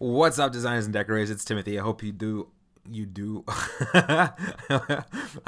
What's up, designers and decorators? It's Timothy. I hope you do. I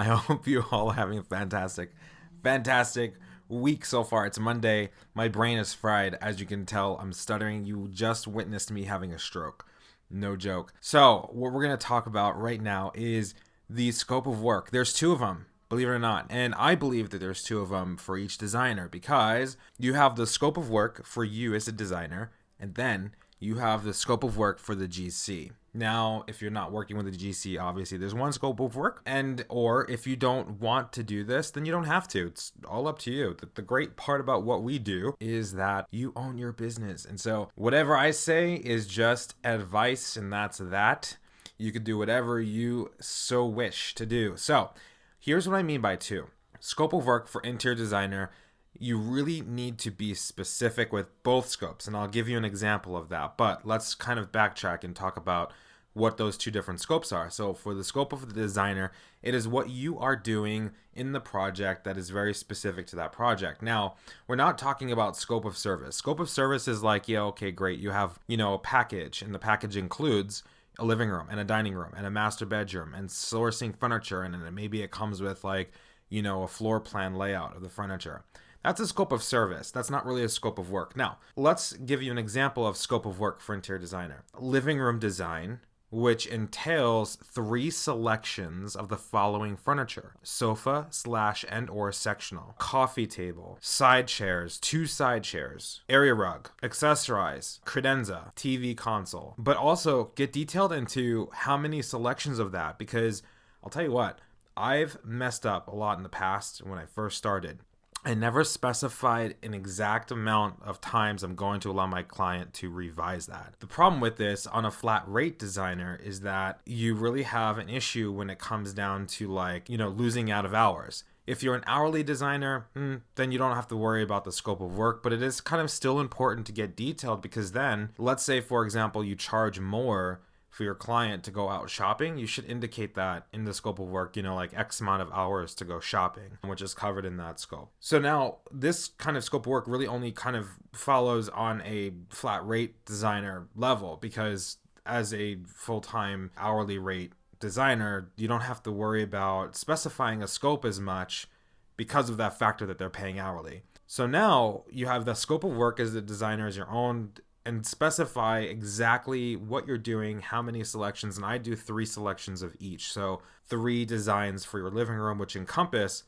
hope you all are having a fantastic week so far. It's Monday. My brain is fried. As you can tell, I'm stuttering. You just witnessed me having a stroke. No joke. So, what we're going to talk about right now is the scope of work. There's two of them, believe it or not. And I believe that there's two of them for each designer because you have the scope of work for you as a designer, and then you have the scope of work for the GC. Now, if you're not working with the GC, obviously there's one scope of work, or if you don't want to do this, then you don't have to. It's all up to you. The great part about what we do is that you own your business. And so whatever I say is just advice, and that's that. You could do whatever you so wish to do. So here's what I mean by two. Scope of work for interior designer. You really need to be specific with both scopes, and I'll give you an example of that. But let's kind of backtrack and talk about what those two different scopes are. So for the scope of the designer, it is what you are doing in the project that is very specific to that project. Now, we're not talking about scope of service. Scope of service is like, yeah, okay, great. You have, a package, and the package includes a living room and a dining room and a master bedroom and sourcing furniture, and then maybe it comes with like, a floor plan layout of the furniture. That's a scope of service. That's not really a scope of work. Now, let's give you an example of scope of work for interior designer. Living room design, which entails 3 selections of the following furniture: sofa / and or sectional, coffee table, side chairs, 2 side chairs, area rug, accessorize, credenza, TV console. But also get detailed into how many selections of that, because I'll tell you what, I've messed up a lot in the past when I first started. I never specified an exact amount of times I'm going to allow my client to revise that. The problem with this on a flat rate designer is that you really have an issue when it comes down to losing out of hours. If you're an hourly designer, then you don't have to worry about the scope of work, but it is kind of still important to get detailed, because then, let's say, for example, you charge more for your client to go out shopping, you should indicate that in the scope of work, like X amount of hours to go shopping, which is covered in that scope. So now this kind of scope of work really only kind of follows on a flat rate designer level, because as a full-time hourly rate designer, you don't have to worry about specifying a scope as much because of that factor that they're paying hourly. So now you have the scope of work as the designer as your own, and specify exactly what you're doing, how many selections, and I do 3 selections of each. So 3 designs for your living room, which encompass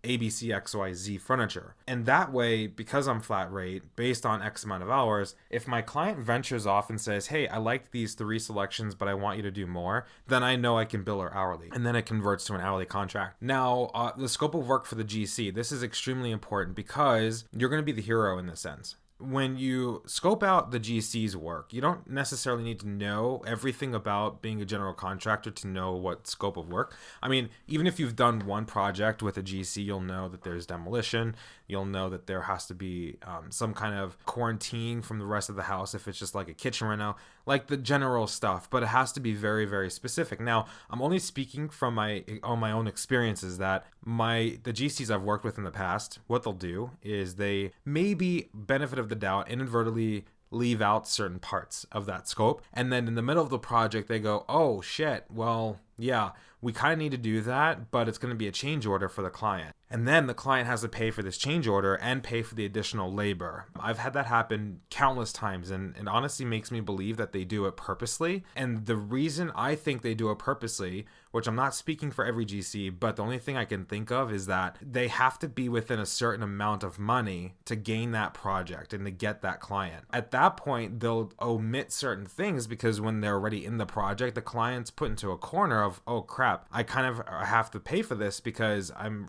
ABCXYZ furniture. And that way, because I'm flat rate, based on X amount of hours, if my client ventures off and says, hey, I like these 3 selections, but I want you to do more, then I know I can bill her hourly. And then it converts to an hourly contract. Now, the scope of work for the GC, this is extremely important because you're going to be the hero in this sense. When you scope out the GC's work, you don't necessarily need to know everything about being a general contractor to know what scope of work. I mean, even if you've done one project with a GC, you'll know that there's demolition. You'll know that there has to be some kind of quarantine from the rest of the house if it's just like a kitchen reno, like the general stuff. But it has to be very, very specific. Now, I'm only speaking from my own experiences that the GCs I've worked with in the past, what they'll do is they maybe benefit of the doubt inadvertently leave out certain parts of that scope, and then in the middle of the project they go, oh shit, well, yeah, we kind of need to do that, but it's going to be a change order for the client. And then the client has to pay for this change order and pay for the additional labor. I've had that happen countless times, and it honestly makes me believe that they do it purposely. And the reason I think they do it purposely, which I'm not speaking for every GC, but the only thing I can think of is that they have to be within a certain amount of money to gain that project and to get that client. At that point, they'll omit certain things because when they're already in the project, the client's put into a corner of, oh crap, I kind of have to pay for this because I'm,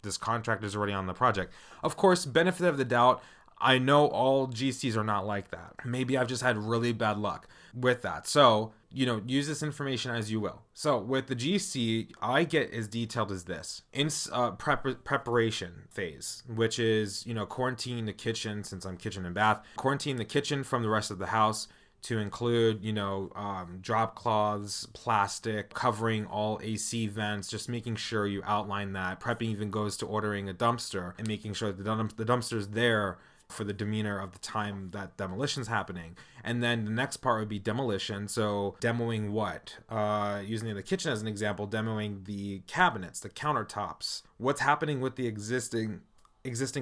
this contract is already on the project. Of course, benefit of the doubt, I know all GCs are not like that. Maybe I've just had really bad luck with that. So, use this information as you will. So with the GC, I get as detailed as this. In preparation phase, which is, quarantine the kitchen, since I'm kitchen and bath, quarantine the kitchen from the rest of the house, to include, drop cloths, plastic, covering all AC vents, just making sure you outline that. Prepping even goes to ordering a dumpster and making sure that the dumpster's there for the demeanor of the time that demolition's happening. And then the next part would be demolition. So demoing what? Using the kitchen as an example, demoing the cabinets, the countertops. What's happening with the existing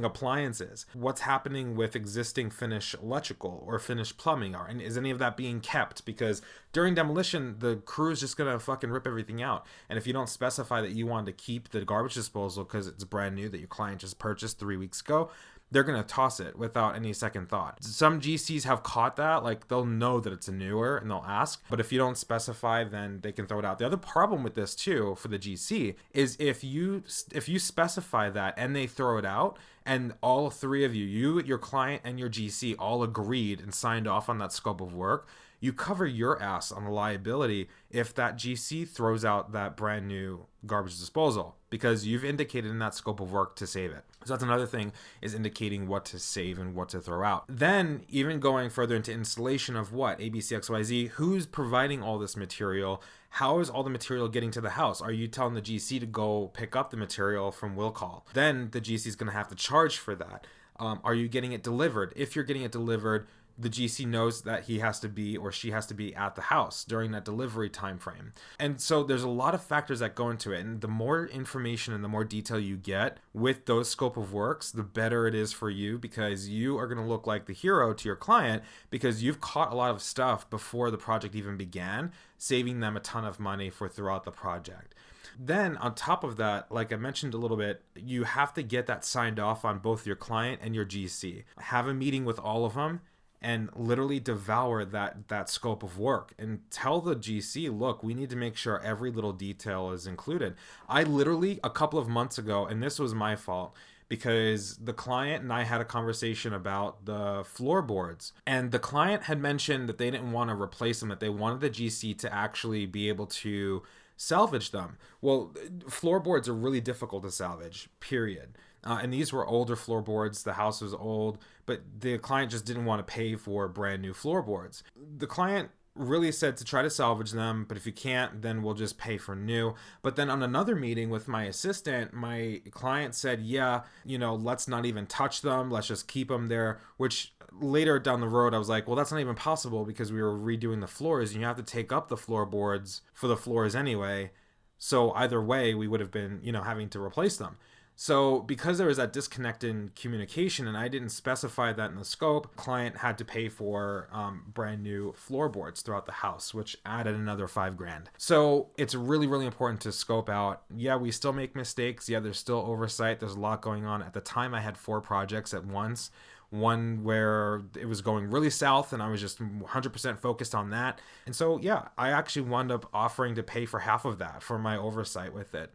appliances? What's happening with existing finished electrical or finished plumbing? And is any of that being kept? Because during demolition, the crew is just gonna fucking rip everything out. And if you don't specify that you want to keep the garbage disposal because it's brand new that your client just purchased 3 weeks ago, they're going to toss it without any second thought. Some GCs have caught that. Like, they'll know that it's a newer and they'll ask. But if you don't specify, then they can throw it out. The other problem with this, too, for the GC, is if you specify that and they throw it out, and all three of you, your client, and your GC all agreed and signed off on that scope of work, you cover your ass on the liability if that GC throws out that brand new garbage disposal, because you've indicated in that scope of work to save it. So that's another thing, is indicating what to save and what to throw out. Then even going further into installation of what? ABCXYZ, who's providing all this material? How is all the material getting to the house? Are you telling the GC to go pick up the material from will call? Then the GC is going to have to charge for that. Are you getting it delivered? If you're getting it delivered, the GC knows that he has to be or she has to be at the house during that delivery time frame. And so there's a lot of factors that go into it. And the more information and the more detail you get with those scope of works, the better it is for you, because you are going to look like the hero to your client because you've caught a lot of stuff before the project even began, saving them a ton of money for throughout the project. Then on top of that, like I mentioned a little bit, you have to get that signed off on both your client and your GC. Have a meeting with all of them and literally devour that scope of work and tell the GC, look, we need to make sure every little detail is included. I literally, a couple of months ago, and this was my fault, because the client and I had a conversation about the floorboards, and the client had mentioned that they didn't want to replace them, that they wanted the GC to actually be able to salvage them. Well, floorboards are really difficult to salvage, period. And these were older floorboards. The house was old, but the client just didn't want to pay for brand new floorboards. The client really said to try to salvage them, but if you can't, then we'll just pay for new. But then on another meeting with my assistant, my client said, yeah, let's not even touch them. Let's just keep them there, which later down the road, I was like, well, that's not even possible because we were redoing the floors and you have to take up the floorboards for the floors anyway. So either way, we would have been, having to replace them. So because there was that disconnect in communication and I didn't specify that in the scope, client had to pay for brand new floorboards throughout the house, which added another $5,000. So it's really, really important to scope out. Yeah, we still make mistakes. Yeah, there's still oversight. There's a lot going on. At the time, I had 4 projects at once. One where it was going really south and I was just 100% focused on that. And so, yeah, I actually wound up offering to pay for half of that for my oversight with it.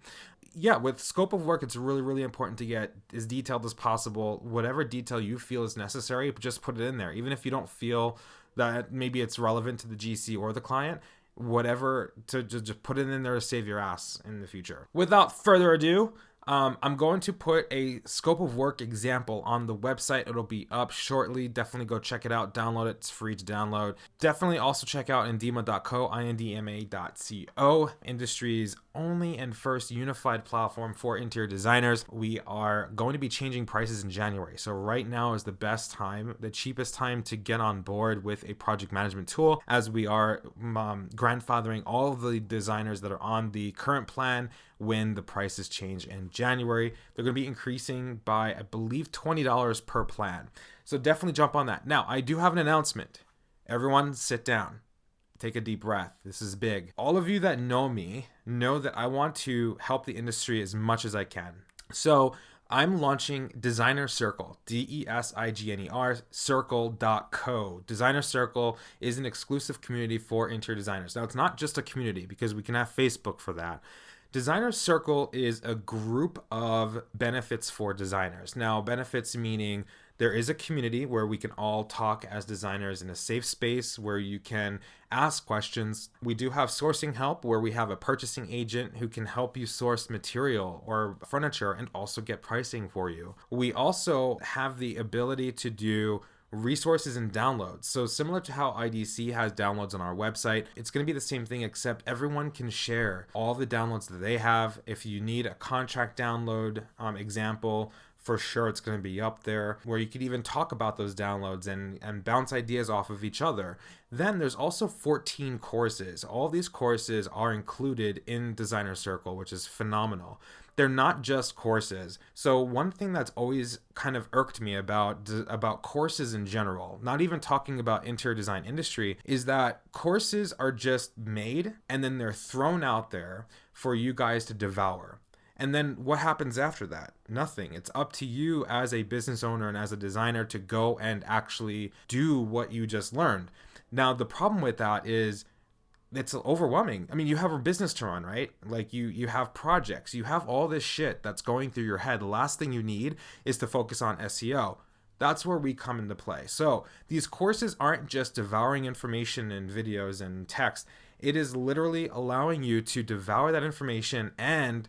Yeah, with scope of work, it's really, really important to get as detailed as possible. Whatever detail you feel is necessary, just put it in there. Even if you don't feel that maybe it's relevant to the GC or the client, whatever, to just put it in there to save your ass in the future. Without further ado, I'm going to put a scope of work example on the website. It'll be up shortly. Definitely go check it out. Download it. It's free to download. Definitely also check out indema.co, indema.co, industry's only and first unified platform for interior designers. We are going to be changing prices in January. So right now is the best time, the cheapest time to get on board with a project management tool, as we are grandfathering all of the designers that are on the current plan when the prices change in January. They're going to be increasing by, I believe, $20 per plan. So definitely jump on that. Now, I do have an announcement. Everyone sit down. Take a deep breath. This is big. All of you that know me know that I want to help the industry as much as I can. So I'm launching Designer Circle, DESIGNER, circle.co. Designer Circle is an exclusive community for interior designers. Now, it's not just a community because we can have Facebook for that. Designer Circle is a group of benefits for designers. Now, benefits meaning there is a community where we can all talk as designers in a safe space where you can ask questions. We do have sourcing help where we have a purchasing agent who can help you source material or furniture and also get pricing for you. We also have the ability to do resources and downloads. So similar to how IDC has downloads on our website, it's going to be the same thing, except everyone can share all the downloads that they have. If you need a contract download example for sure it's going to be up there, where you could even talk about those downloads and bounce ideas off of each other. Then there's also 14 courses. All these courses are included in Designer Circle, which is phenomenal. They're not just courses. So one thing that's always kind of irked me about courses in general, not even talking about interior design industry, is that courses are just made and then they're thrown out there for you guys to devour. And then what happens after that? Nothing. It's up to you as a business owner and as a designer to go and actually do what you just learned. Now, the problem with that is it's overwhelming. I mean, you have a business to run, right? Like you have projects, you have all this shit that's going through your head. The last thing you need is to focus on SEO. That's where we come into play. So these courses aren't just devouring information and videos and text. It is literally allowing you to devour that information and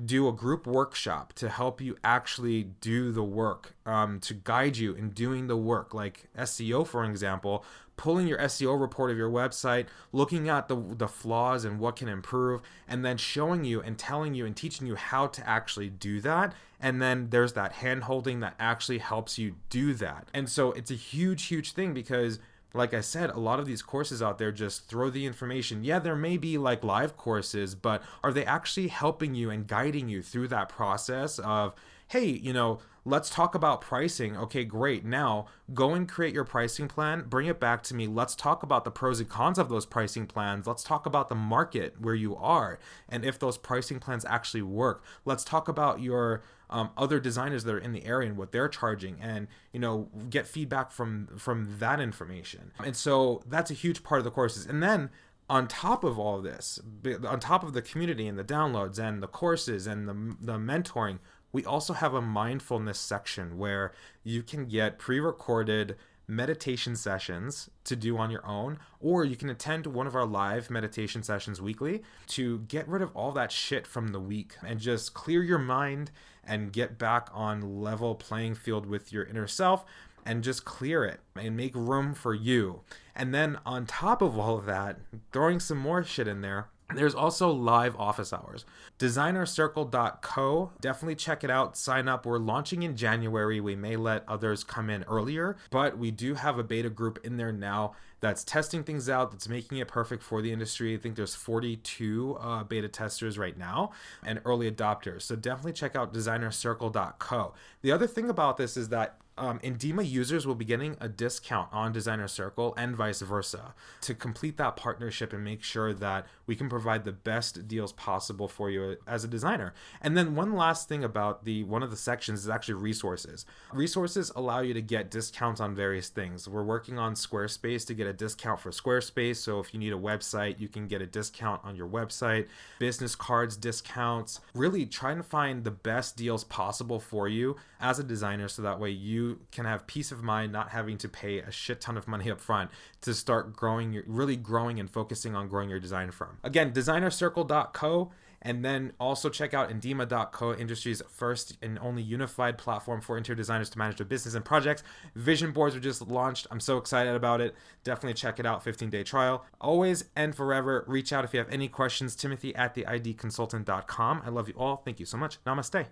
do a group workshop to help you actually do the work, to guide you in doing the work, like SEO, for example, pulling your SEO report of your website, looking at the flaws and what can improve, and then showing you and telling you and teaching you how to actually do that. And then there's that hand holding that actually helps you do that. And so it's a huge, huge thing because, like I said, a lot of these courses out there just throw the information. Yeah, there may be like live courses, but are they actually helping you and guiding you through that process of, hey, let's talk about pricing. Okay, great. Now go and create your pricing plan. Bring it back to me. Let's talk about the pros and cons of those pricing plans. Let's talk about the market where you are and if those pricing plans actually work. Let's talk about your other designers that are in the area and what they're charging, and get feedback from that information. And so that's a huge part of the courses. And then on top of all of this, on top of the community and the downloads and the courses and the mentoring, we also have a mindfulness section where you can get pre-recorded meditation sessions to do on your own, or you can attend one of our live meditation sessions weekly to get rid of all that shit from the week and just clear your mind and get back on level playing field with your inner self and just clear it and make room for you. And then on top of all of that, throwing some more shit in there, there's also live office hours. Designercircle.co. Definitely check it out. Sign up. We're launching in January. We may let others come in earlier, but we do have a beta group in there now that's testing things out, that's making it perfect for the industry. I think there's 42 beta testers right now and early adopters. So definitely check out designercircle.co. The other thing about this is that Indema users will be getting a discount on Designer Circle and vice versa to complete that partnership and make sure that we can provide the best deals possible for you as a designer. And then one last thing about one of the sections is actually resources. Resources allow you to get discounts on various things. We're working on Squarespace to get a discount for Squarespace. So if you need a website, you can get a discount on your website, business cards discounts, really trying to find the best deals possible for you as a designer so that way you can have peace of mind not having to pay a shit ton of money up front to start really growing and focusing on growing your design firm. Again, designercircle.co, and then also check out Indema.co, industry's first and only unified platform for interior designers to manage their business and projects. Vision boards were just launched. I'm so excited about it. Definitely check it out. 15-day trial. Always and forever, reach out if you have any questions. Timothy@theidconsultant.com. I love you all. Thank you so much. Namaste.